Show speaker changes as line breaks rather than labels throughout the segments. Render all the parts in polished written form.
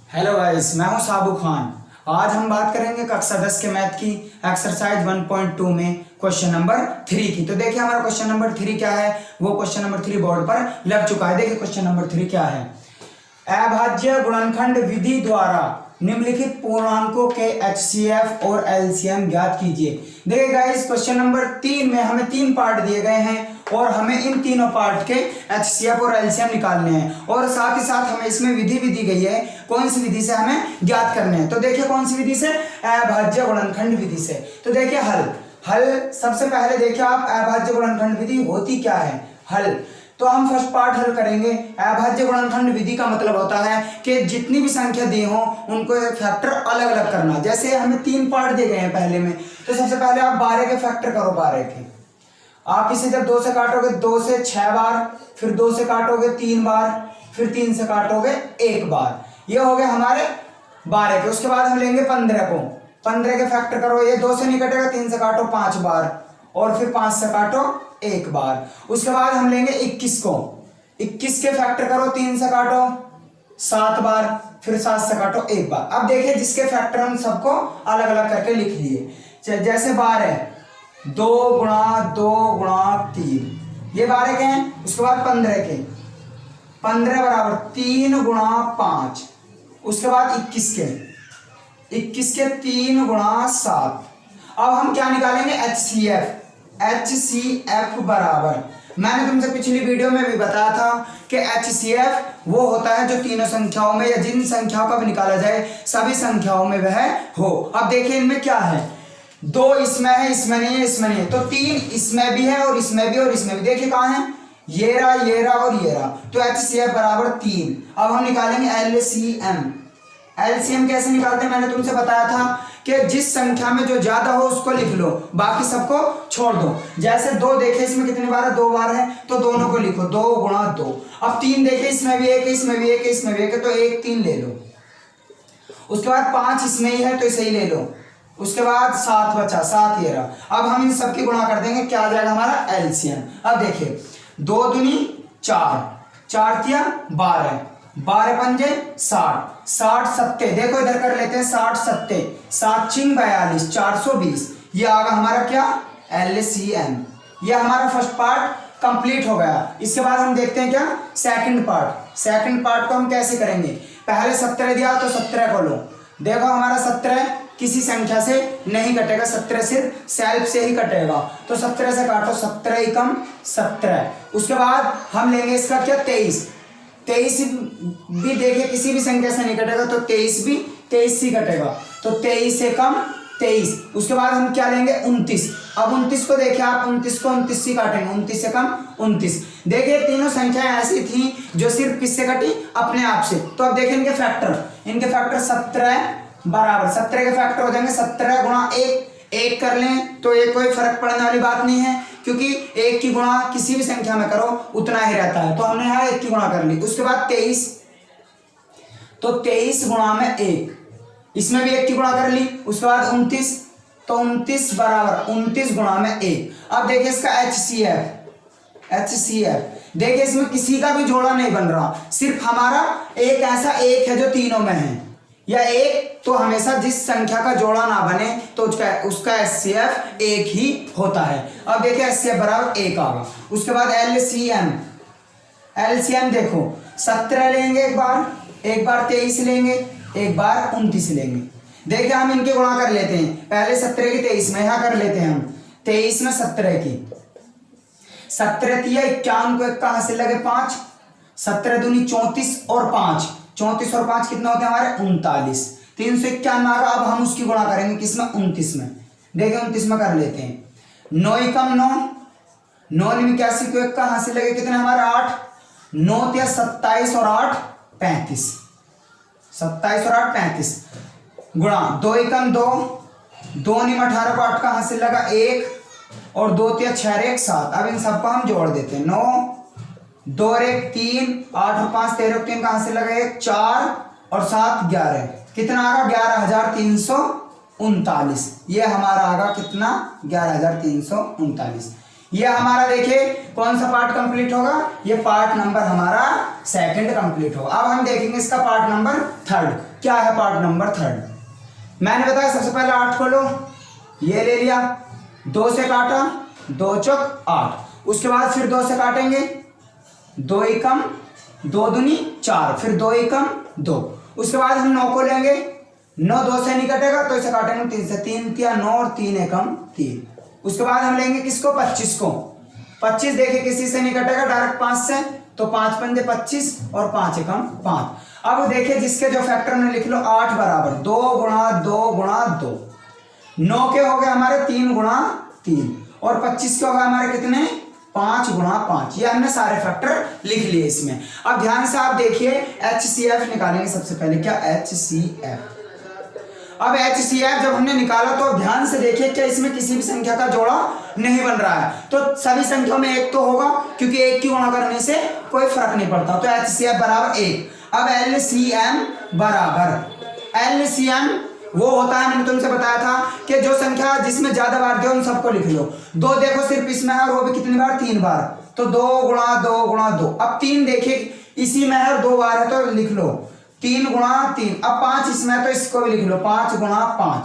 Hello guys, मैं हूं साबू खान। आज हम बात करेंगे कक्षा 10 के मैथ की एक्सरसाइज 1.2 में क्वेश्चन नंबर 3 की। तो देखिए हमारा क्वेश्चन नंबर 3 क्या है, वो क्वेश्चन नंबर 3 बोर्ड पर लग चुका है। देखिए क्वेश्चन नंबर 3 क्या है। अभाज्य गुणनखंड विधि द्वारा निम्नलिखित पूर्णांकों के HCF और LCM ज्ञात कीजिए। देखिए गाइस, क्वेश्चन नंबर 3 में हमें 3 पार्ट दिए गए हैं और हमें इन तीनों पार्ट के HCF और LCM निकालने हैं और साथ ही साथ हमें इसमें विधि भी दी गई है, कौन सी विधि से हमें ज्ञात करने हैं। तो देखिए कौन सी विधि से, अभाज्य गुणनखंड विधि से। तो देखिए हल सबसे पहले देखिए आप, अभाज्य गुणनखंड विधि होती क्या है। हल तो हम फर्स्ट पार्ट हल करेंगे। अभाज्य गुणनखंड विधि का मतलब होता है कि जितनी भी संख्या दी हो उनको एक फैक्टर अलग अलग करना। जैसे हमें 3 पार्ट दिए गए हैं पहले में, तो सबसे पहले आप 12 के फैक्टर करो। 12 के आप इसे जब 2 से काटोगे 2 से 6 बार, फिर 2 से काटोगे 3 बार, फिर 3 से काटोगे 1 बार। ये हो गए हमारे 12 के। उसके बाद हम लेंगे 15 को। 15 के फैक्टर करो, ये 2 से नहीं कटेगा, 3 से काटो 5 बार और फिर 5 से काटो 1 बार। उसके बाद हम लेंगे 21 को। 21 के फैक्टर करो, 3 से काटो 7 बार, फिर 7 से काटो 1 बार। अब देखिए जिसके फैक्टर हम सबको अलग अलग करके लिख लिए। जैसे 12 2 गुणा 2 गुणा 3, ये 12 के हैं। उसके बाद 15 के, 15 बराबर 3 गुणा 5। उसके बाद 21 के, 21 के 3 गुणा 7। अब हम क्या निकालेंगे, HCF। HCF बराबर, मैंने तुमसे पिछली वीडियो में भी बताया था कि HCF वो होता है जो तीनों संख्याओं में या जिन संख्याओं का भी निकाला जाए सभी संख्याओं में वह हो। अब देखिए इनमें क्या है, 2 इसमें है, इसमें नहीं है, इसमें नहीं है, तो 3 इसमें भी है और इसमें भी और इसमें भी। देखिए कहाँ है, ये रहा और ये रहा। तो HCF बराबर 3। अब हम निकालेंगे LCM। LCM कैसे निकालते हैं, मैंने तुमसे बताया था कि जिस संख्या में जो ज्यादा हो उसको लिख लो, बाकी सबको छोड़ दो। जैसे 2 देखे, इसमें कितनी बार है, 2 बार है, तो दोनों को लिखो 2 गुणा 2। अब 3 देखे, इसमें भी 1 है, इसमें भी 1 है, इसमें भी 1 है, तो 1 3 ले लो। उसके बाद 5 इसमें ही है तो इसे ही ले लो। उसके बाद 7 बचा, 7 ये रहा। अब हम इन सबकी गुणा कर देंगे, क्या आ जाएगा हमारा LCM। अब देखिए 2 दूनी 4, 4 तिया 12, 12 पंजे 60, 60 सत्ते, देखो इधर कर लेते हैं 60 सत्ते, 7 छिंग 42, 420। ये आगा हमारा क्या, LCM। ये हमारा फर्स्ट पार्ट कंप्लीट हो गया। इसके बाद हम देखते हैं क्या, सेकंड पार्ट। सेकंड पार्ट को हम कैसे करेंगे, पहले 17 दिया तो 17 को लो। देखो हमारा 17 किसी संख्या से नहीं कटेगा, 17 सिर्फ सेल्फ से ही कटेगा। तो 17 से काटो, 17 एकम 17। उसके बाद हम लेंगे इसका क्या, 23। 23 भी देखिए किसी भी संख्या से नहीं कटेगा, तो 23 भी 23 ही कटेगा, तो 23 एकम 23। उसके बाद हम क्या लेंगे, 29। अब 29 को देखिए आप, 29 को 29 ही काटेंगे, 29 एकम 29। देखिए तीनों संख्याएं ऐसी थी जो सिर्फ किससे कटी, अपने आप से। तो अब देखिए इनके फैक्टर 17 बराबर 17 के फैक्टर हो जाएंगे 17 गुणा 1 कर लें तो ये कोई फर्क पड़ने वाली बात नहीं है, क्योंकि 1 की गुणा किसी भी संख्या में करो उतना ही रहता है। तो हमने यहाँ 1 की गुणा कर ली। उसके बाद 23, तो 23 गुणा में 1, इसमें भी 1 की गुणा कर ली। उसके बाद 29, तो 29 बराबर 29 गुणा में 1। अब देखिए इसका HCF, देखिए इसमें किसी का भी जोड़ा नहीं बन रहा, सिर्फ हमारा एक ऐसा एक है जो तीनों में है, या एक तो हमेशा जिस संख्या का जोड़ा ना बने तो उसका HCF 1 ही होता है। अब देखिए HCF बराबर 1 आगा। उसके बाद LCM देखो 17 लेंगे एक बार 23 लेंगे, एक बार 29 लेंगे। देखिए हम इनके गुणा कर लेते हैं, पहले 17 की 23 में यहाँ कर लेते हैं हम, 23 में 17 की, 17 तिया 51 को 1 कहाँ से लगे 5, 17 दूनी 34 और 5, 34 और 5 कितना होते हैं हमारे 39, 351 आ रहा। अब हम उसकी गुणा करेंगे किसमें, 29 में। देखिए 29 में कर लेते हैं, 9 एकम 9, 9 में 81 को 1 कहाँ से लगे, कितने हमारे 8, 9 तिया 27 और 8 35, 27 और 8 35 गुणा 2 एकम 2, 2 में 18 को 8 कहाँ से लगा 1 और 2 तिया 6 1 7। अब इन सबको हम जोड़ देते हैं, 9 2 और 1 3, 8 और 5 13 और 3 कहाँ से लगा 1 4 और 7 11, कितना आगा 11,339। ये हमारा आगा कितना, 11,339। ये हमारा देखिए कौन सा पार्ट कंप्लीट होगा, ये पार्ट नंबर हमारा सेकंड कंप्लीट होगा। अब हम देखेंगे इसका पार्ट नंबर थर्ड। क्या है पार्ट नंबर थर्ड? मैंने बताया सबसे पहले 8 को लो, ये ले लिया, 2 से काटा, 2 चौक 8, उसके बाद फिर 2 से काटेंगे, 2 एकम 2 दूनी 4, फिर 2 एकम 2, उसके बाद हम 9 को लेंगे, 9 2 से नहीं कटेगा तो इसे काटेंगे 3 से, 3 तिया 9 और 3 एकम 3, उसके बाद हम लेंगे किसको, 25 को, 25 देखिए किसी से नहीं कटेगा, डायरेक्ट 5 से, तो 5 पंजे 25 और 5 एकम 5। अब देखिए जिसके जो फैक्टर में लिख लो, 8 बराबर 2 गुणा 2 गुणा 2, 9 के हो गए हमारे 3 गुणा 3, और 25 के हो गए हमारे कितने, 5 गुणा 5। ये हमने सारे फैक्टर लिख लिए इसमें। अब ध्यान से आप देखिए HCF निकालेंगे सबसे पहले। क्या HCF? अब HCF जब हमने निकाला तो ध्यान से देखिए, क्या इसमें किसी भी संख्या का जोड़ा नहीं बन रहा है, तो सभी संख्याओं में 1 तो होगा, क्योंकि 1 की गुणा करने से कोई फर्क नहीं पड़ता, तो HCF बराबर 1। अब LCM बराबर, LCM वो होता है, मैंने तुमसे बताया था कि जो संख्या जिसमें ज्यादा बार दिया उन सबको लिख लो। 2 देखो सिर्फ इसमें है, और वो भी कितनी बार, 3 बार, तो 2 गुणा 2 गुणा 2। अब 3 देखिए इसी में है और 2 बार है, तो लिख लो 3 गुणा 3। अब 5 इसमें है तो इसको भी लिख लो 5 गुणा 5।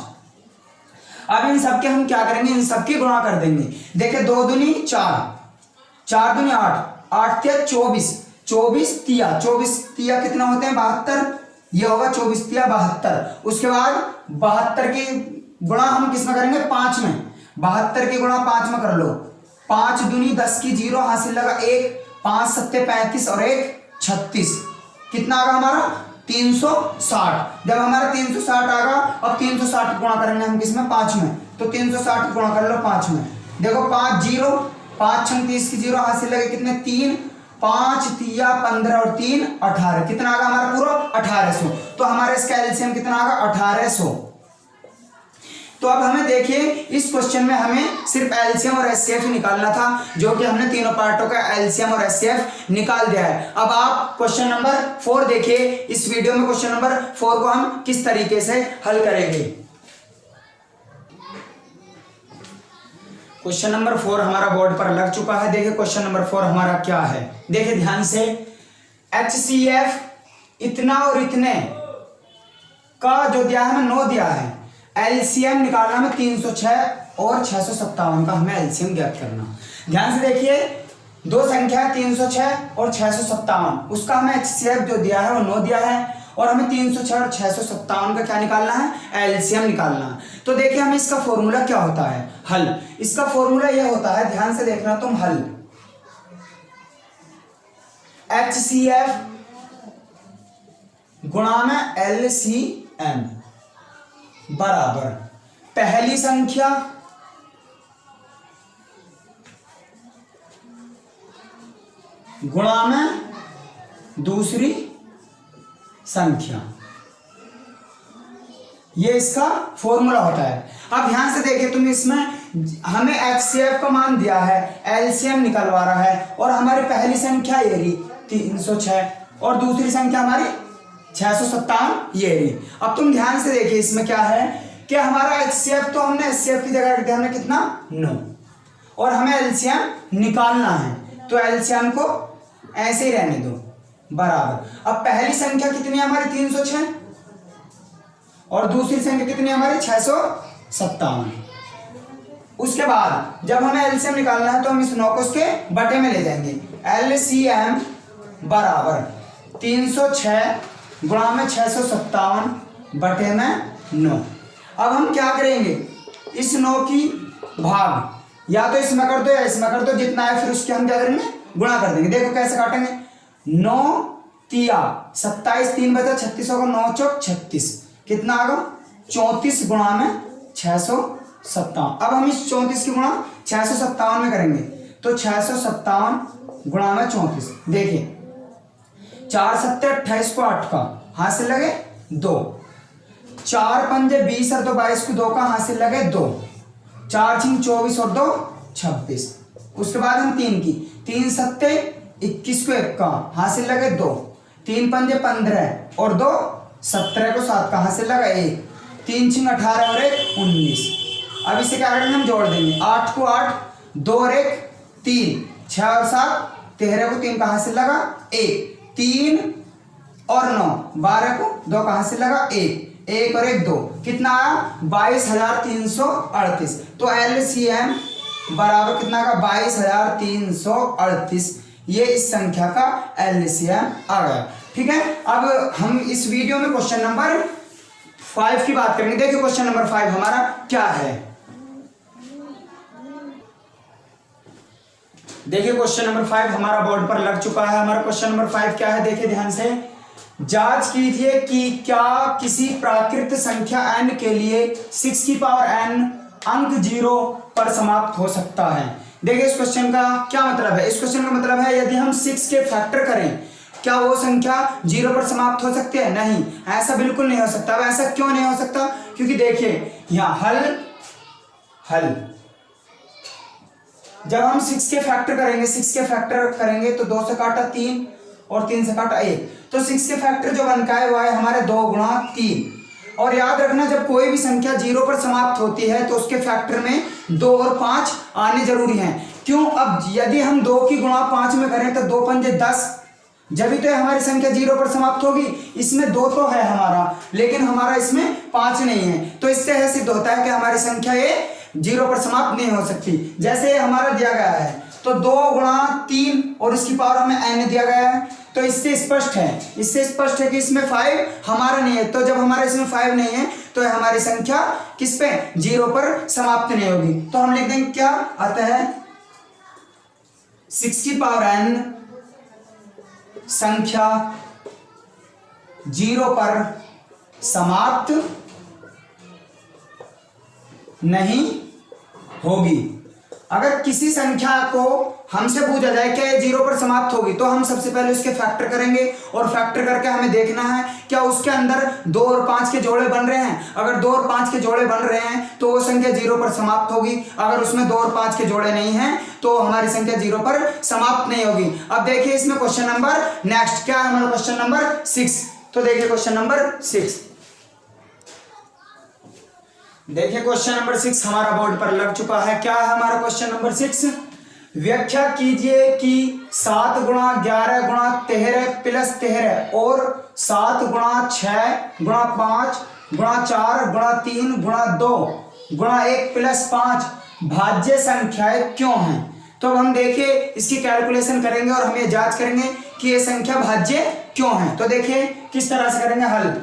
अब इन सबके हम क्या करेंगे, इन सबकी गुणा कर देंगे। देखिए 2 दूनी 4, 4 दूनी 8, 8 तिया 24, 24 तिया कितना होते हैं, 72, ये होगा 24 तिया 72। उसके बाद 72 की गुणा हम किस में करेंगे, 5 में, 72 की गुणा 5 में कर लो, 5 दूनी 10 की 0 हासिल लगा 1, 5 सत्ते 35 और 1 36, कितना आगा हमारा 360। जब हमारा 360 आगा, अब 360 गुणा करेंगे हम किसमें, 5 में, तो 360 गुणा कर लो 5 में। देखो 5 0, 5 6 30 की 0 हासिल लगे कितने, 3, 5 तिया 15 और 3 18, कितना आगा हमारा पूरा 1800। तो हमारे इसका एलसीएम कितना आगा 1800। तो अब हमें देखिए इस क्वेश्चन में हमें सिर्फ एलसीएम और एचसीएफ निकालना था, जो कि हमने तीनों पार्टों का एलसीएम और एचसीएफ निकाल दिया है। अब आप क्वेश्चन नंबर 4 देखिए। इस वीडियो में क्वेश्चन नंबर 4 को हम किस तरीके से हल करेंगे। क्वेश्चन नंबर 4 हमारा बोर्ड पर लग चुका है। देखिए क्वेश्चन नंबर 4 हमारा क्या है, देखिए ध्यान से। HCF इतना और इतने का जो दिया है हमें 9 दिया है, एलसीएम निकालना हमें 306 और 657 का हमें एलसीएम ज्ञात करना। ध्यान से देखिए, दो संख्या है 306 और 657, उसका हमें HCF जो दिया है वो 9 दिया है, और हमें 306 और 657 का क्या निकालना है, एलसीएम निकालना है। तो देखिए हमें इसका फॉर्मूला क्या होता है, हल। इसका फॉर्मूला ये होता है, ध्यान से देखना तुम, हल HCF गुणा में LCM बराबर पहली संख्या गुणा में दूसरी संख्या, ये इसका फॉर्मूला होता है। अब ध्यान से देखिए तुम, इसमें हमें HCF का मान दिया है, एलसीएम निकलवा रहा है, और हमारी पहली संख्या ये रही 306 और दूसरी संख्या हमारी 657 ये रही। अब तुम ध्यान से देखिए इसमें क्या है कि हमारा HCF तो हमने HCF की जगह रख दिया हमने कितना 9, और हमें एलसीएम निकालना है, तो एलसीएम को ऐसे ही रहने दो बराबर। अब पहली संख्या कितनी है हमारी 306 और दूसरी संख्या कितनी है हमारी 657। उसके बाद जब हमें एलसीएम निकालना है तो हम इस 9 को उसके बटे में ले जाएंगे। एलसीएम बराबर 306 गुणा में 657 बटे में 9। अब हम क्या करेंगे, इस 9 की भाग या तो इसमें कर दो या इसमें कर दो, जितना है फिर उसके हम क्या करेंगे, गुणा कर देंगे। देखो कैसे काटेंगे, 9 तिया 27, 3 बचा 36 होगा, 9 चौक 36, कितना आगा 34 गुणा में 657। अब हम इस 34 की गुणा 657 में करेंगे, तो 657 गुणा में 34। देखिए 4 सत्ते 28 को 8 का हासिल लगे 2, 4 पंजे 20 और 2 22 को 2 का हासिल लगे 2, 4 छिंग 24 और 2 26। उसके बाद हम 3 की 3 सत्ते 21 को 1 का हासिल लगे 2, 3 पंजे 15 और 2 17 को 7 का हासिल लगा 1, 3 छिंग 18 और 1 19। अब इसे क्या करेंगे, हम जोड़ देंगे 8 को 8, 2 और 1 3, 6 और 7 13 को 3 कहाँ से लगा 1, 3 और 9 12 को 2 कहाँ से लगा 1 और 1 2, कितना आया 22,338। तो LCM बराबर कितना का 22,338, ये इस संख्या का LCM आ गया। ठीक है, अब हम इस वीडियो में क्वेश्चन नंबर 5 की बात करेंगे। देखिए क्वेश्चन नंबर 5 हमारा क्या है। देखिए क्वेश्चन नंबर 5 हमारा बोर्ड पर लग चुका है। हमारा क्वेश्चन नंबर 5 क्या है, देखिए ध्यान से। जांच कीजिए कि क्या किसी प्राकृत संख्या n के लिए 6 की पावर n अंक 0 पर समाप्त हो सकता है। देखिए इस क्वेश्चन का क्या मतलब है। इस क्वेश्चन का मतलब है यदि हम 6 के फैक्टर करें, क्या वो संख्या 0 पर समाप्त हो सकती है? नहीं, ऐसा बिल्कुल नहीं हो सकता। अब ऐसा क्यों नहीं हो सकता? क्योंकि देखिए यहाँ हल जब हम 6 के फैक्टर करेंगे तो 2 से काटा 3 और 3 से काटा 1, तो 6 के फैक्टर जो बनता है वो है हमारे 2 गुणा 3। और याद रखना जब कोई भी संख्या 0 पर समाप्त होती है तो उसके फैक्टर में 2 और 5 आने जरूरी हैं। क्यों? अब यदि हम 2 की गुणा 5 में करें तो 2 पंजे 10, जब भी तो हमारी संख्या 0 पर समाप्त होगी। इसमें 2 तो है हमारा, लेकिन हमारा इसमें 5 नहीं है, तो इससे यह सिद्ध होता है कि हमारी संख्या ये 0 पर समाप्त नहीं हो सकती। जैसे हमारा दिया गया है तो 2 गुणा 3 और इसकी पावर हमें n दिया गया है, तो इससे स्पष्ट है कि इसमें 5 हमारा नहीं है। तो जब हमारा इसमें 5 नहीं है तो हमारी संख्या किस पे 0 पर समाप्त नहीं होगी। तो हम लिख देंगे क्या आता है 6 की पावर n संख्या 0 पर समाप्त नहीं होगी। अगर किसी संख्या को हमसे पूछा जाए क्या ये 0 पर समाप्त होगी, तो हम सबसे पहले उसके फैक्टर करेंगे और फैक्टर करके हमें देखना है क्या उसके अंदर 2 और 5 के जोड़े बन रहे हैं। अगर 2 और 5 के जोड़े बन रहे हैं तो वो संख्या 0 पर समाप्त होगी। अगर उसमें 2 और 5 के जोड़े नहीं हैं तो हमारी संख्या 0 पर समाप्त नहीं होगी। अब देखिए इसमें क्वेश्चन नंबर नेक्स्ट क्या है हमारा क्वेश्चन नंबर 6। तो देखिए क्वेश्चन नंबर 6, देखिए क्वेश्चन नंबर 6 हमारा बोर्ड पर लग चुका है। क्या है हमारा क्वेश्चन नंबर 6? व्याख्या कीजिए कि 7 गुणा 11 गुणा 13 प्लस 13 और 7 गुणा 6 गुणा 5 गुणा 4 गुणा 3 गुणा 2 गुणा 1 प्लस 5 भाज्य संख्याएं क्यों हैं। तो अब हम देखिए इसकी कैलकुलेशन करेंगे और हम ये जांच करेंगे कि ये संख्या भाज्य क्यों है। तो देखिए किस तरह से करेंगे हल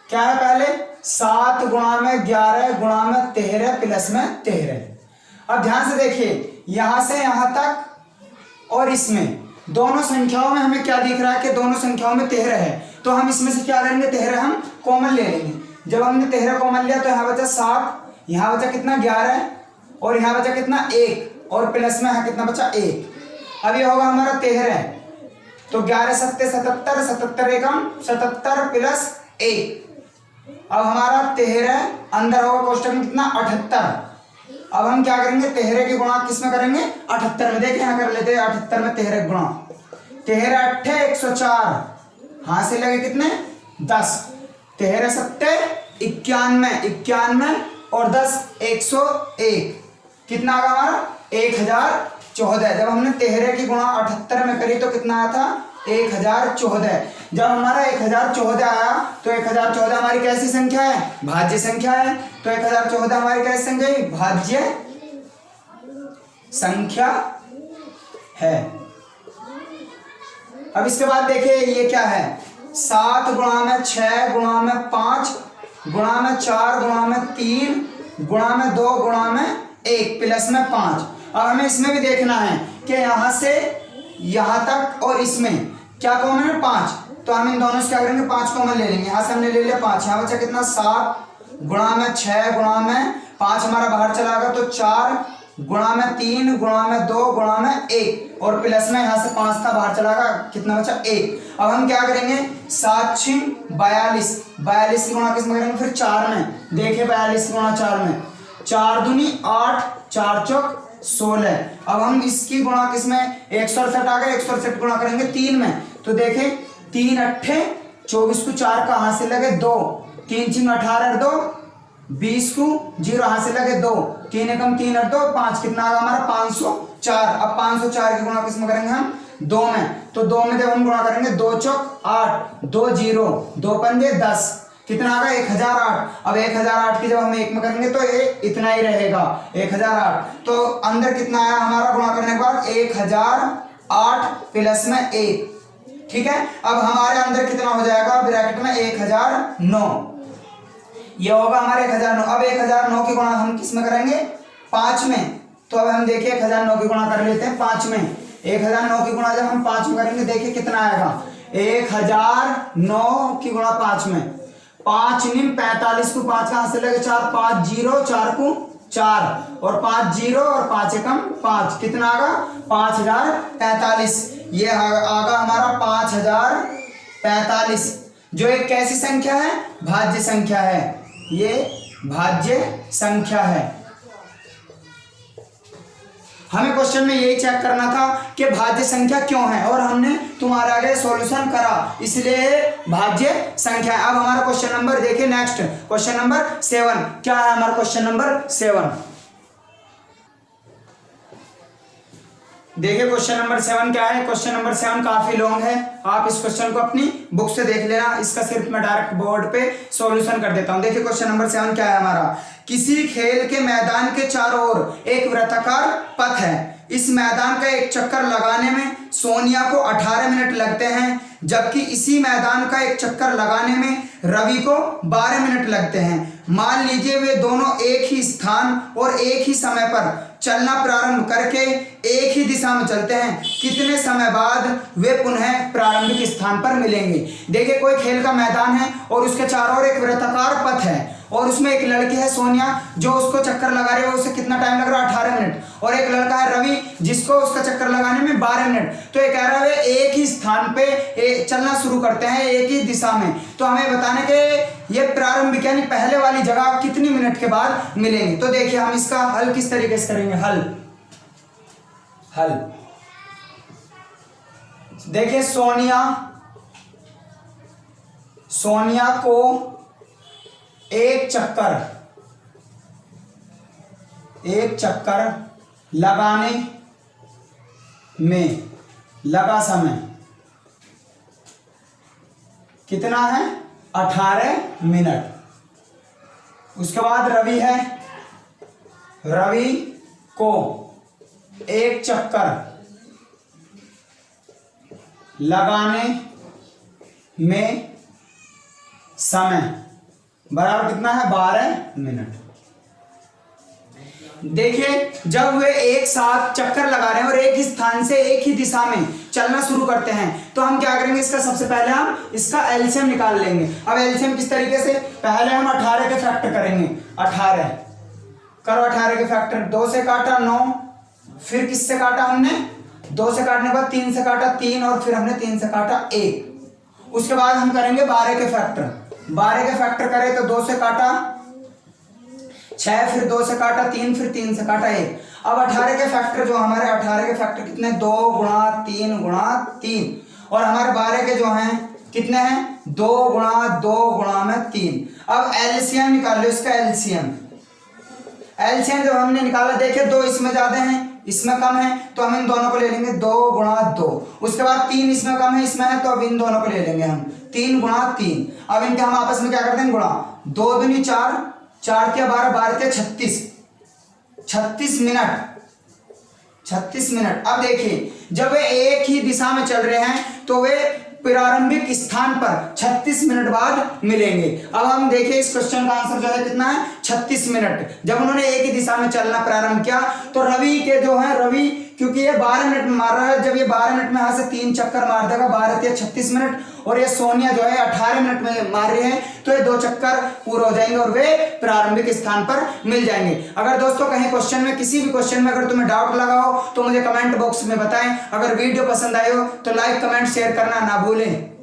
क्या है, पहले 7 गुणा में 11 गुणा में 13 प्लस में 13। अब ध्यान से देखिए यहां से यहां तक और इसमें दोनों संख्याओं में हमें क्या दिख रहा है कि दोनों संख्याओं में 13 है। तो हम इसमें से क्या करेंगे 13 हम कॉमन ले लेंगे। जब हमने 13 कॉमन लिया तो यहाँ बचा 7, यहाँ बचा कितना 11 और यहाँ बचा कितना 1 और प्लस में यहाँ कितना बचा 1। अब ये होगा हमारा 13, तो 11 सत्ते 77, 77 एकम 77 प्लस 1। अब हमारा 13 अंदर होगा कोष्टक में कितना 78। अब हम क्या करेंगे 13 की गुणा किस में करेंगे 78 में। देखिए यहाँ कर लेते हैं 78 में 13 गुणा 13 8 104, हाथ से लगे कितने 10, 13 सत्ते 91 और 10 101, कितना आगा हमारा 1014। जब हमने 13 की गुणा 78 में करी तो कितना आया था 1014। जब हमारा 1014 आया तो 1014 हमारी कैसी संख्या है, भाज्य संख्या है। तो 1014 हमारी कैसी संख्या है, भाज्य संख्या है। अब इसके बाद देखिए ये क्या है 7 गुणा में 6 गुणा में 5 गुणा में 4 गुणा में 3 गुणा में 2 गुणा में 1 प्लस में 5। अब हमें इसमें भी देखना है कि यहां से यहां तक और इसमें क्या कॉमन है 5, तो हम इन दोनों से क्या करेंगे 5 कॉमन ले लेंगे। यहाँ से हमने ले लिया 5, यहाँ बचा कितना 7 गुणा में 6 गुणा में 5 हमारा बाहर चला गया, तो 4 गुणा में 3 गुणा में 2 गुणा में 1 और प्लस में यहाँ से 5 था बाहर चला गया, कितना बचा 1। अब हम क्या करेंगे 7 6 42, 42 की गुणा किस में करेंगे फिर 4 में। देखिए 42 गुणा 4 में 4 दूनी 8 4 चौक 16। अब हम इसकी गुणा किसमें 168 आ गए, 168 गुणा करेंगे 3 में। तो देखें 3 8 24 को 4 कहां से लगे 2, 3 6 18 और 2 20 को 0 हाथ से लगे 2, 3 एकम 3 और 2 5, कितना आएगा हमारा 504। अब 504 के गुणा किसमें करेंगे हम 2 में, तो 2 में जब हम गुणा करेंगे 2 चौक 8, 2 0, 2 पंजे 10, कितना आएगा 1008। अब 1008 की जब हम 1 में करेंगे तो ये इतना ही रहेगा 1008। तो अंदर कितना आया हमारा गुणा करने के बाद 1008 प्लस में 1, ठीक है। अब हमारे अंदर कितना हो जाएगा ब्रैकेट में 1009, ये होगा हमारे 1009। अब 1009 की गुणा हम किस में करेंगे 5 में, तो अब हम देखिए 1009 की गुणा कर लेते हैं 5 में। 1009 की गुणा जब हम 5 में करेंगे देखिए कितना आएगा 1009 की गुणा 5 में, 5 निम 45 को 5 कहां से लगे 4, 5 0, 4 को 4 और 5 0 और 5 एकम 5, कितना आगा 5045। ये आगा हमारा 5045, जो एक कैसी संख्या है भाज्य संख्या है, ये भाज्य संख्या है। हमें क्वेश्चन में यही चेक करना था कि भाज्य संख्या क्यों है, और हमने तुम्हारे आगे सॉल्यूशन करा, इसलिए भाज्य संख्या है। अब हमारा क्वेश्चन नंबर देखिए नेक्स्ट, क्वेश्चन नंबर 7 क्या है हमारा क्वेश्चन नंबर 7। देखिए क्वेश्चन नंबर 7 क्या है। क्वेश्चन नंबर 7 काफी लॉन्ग है, आप इस क्वेश्चन को अपनी बुक से देख लेना, इसका सिर्फ मैं डायरेक्ट बोर्ड पे सॉल्यूशन कर देता हूं। देखिए क्वेश्चन नंबर 7 क्या है हमारा। किसी खेल के मैदान के चारों ओर एक वृत्ताकार पथ है, इस मैदान का एक चक्कर लगाने में सोनिया को 18 मिनट लगते हैं, जबकि इसी मैदान का एक चक्कर लगाने में रवि को 12 मिनट लगते हैं। मान लीजिए वे दोनों एक ही स्थान और एक ही समय पर चलना प्रारंभ करके एक ही दिशा में चलते हैं, कितने समय बाद वे पुनः प्रारंभिक स्थान पर मिलेंगे। देखिए कोई खेल का मैदान है और उसके चारों ओर एक वृत्ताकार पथ है, और उसमें एक लड़की है सोनिया जो उसको चक्कर लगा रही है, उसे कितना टाइम लग रहा है 18 मिनट, और एक लड़का है रवि जिसको उसका चक्कर लगाने में 12 मिनट। तो ये कह रहा है एक ही स्थान पे चलना शुरू करते हैं एक ही दिशा में, तो हमें बताने के ये प्रारंभिक यानी पहले वाली जगह कितनी मिनट के बाद मिलेंगे। तो देखिए हम इसका हल किस तरीके से करेंगे। हल देखिए सोनिया को एक चक्कर लगाने में लगा समय कितना है 18 मिनट। उसके बाद रवि है, रवि को एक चक्कर लगाने में समय बराबर कितना है 12 मिनट। देखिए जब वे एक साथ चक्कर लगा रहे हैं और एक ही स्थान से एक ही दिशा में चलना शुरू करते हैं, तो हम क्या करेंगे इसका सबसे पहले हम इसका एलसीएम निकाल लेंगे। अब एलसीएम किस तरीके से, पहले हम 18 के फैक्टर करेंगे। 18 करो, 18 के फैक्टर, 2 से काटा 9, फिर किससे काटा हमने 2 से काटने के बाद 3 से काटा 3, और फिर हमने 3 से काटा 1। उसके बाद हम करेंगे 12 के फैक्टर। 12 के फैक्टर करें तो 2 से काटा 6, फिर 2 से काटा 3, फिर 3 से काटा 1। अब 18 के फैक्टर जो हमारे 18 के फैक्टर कितने 2 गुणा 3 गुणा 3, और हमारे 12 के जो हैं कितने हैं 2 गुणा 2 गुणा में 3। अब एलसीएम निकाल लो इसका। एलसीएम जब हमने निकाला देखिए 2 इसमें ज्यादा है इसमें कम है, तो हम इन दोनों को ले लेंगे 2 गुणा 2। उसके बाद 3 इसमें कम है इसमें है, तो अब इन दोनों को ले लेंगे हम 3 गुणा 3। अब इनके हम आपस में क्या करते हैं गुणा, 2 दूनी 4, 4 के 12, 12 के 36 मिनट। 36 मिनट। अब देखिए जब वे एक ही दिशा में चल रहे हैं तो वे प्रारंभिक स्थान पर 36 मिनट बाद मिलेंगे। अब हम देखिए इस क्वेश्चन का आंसर जो है कितना है 36 मिनट। जब उन्होंने एक ही दिशा में चलना प्रारंभ किया तो रवि के जो है रवि क्योंकि ये 12 मिनट में मार रहा है, जब ये 12 मिनट में यहाँ से 3 चक्कर मार देगा 12 से 36 मिनट, और ये सोनिया जो है 18 मिनट में मार रही है, तो ये 2 चक्कर पूरे हो जाएंगे और वे प्रारंभिक स्थान पर मिल जाएंगे। अगर दोस्तों कहीं क्वेश्चन में किसी भी क्वेश्चन में अगर तुम्हें डाउट लगा हो तो मुझे कमेंट बॉक्स में बताएं। अगर वीडियो पसंद आए हो तो लाइक कमेंट शेयर करना ना भूलें।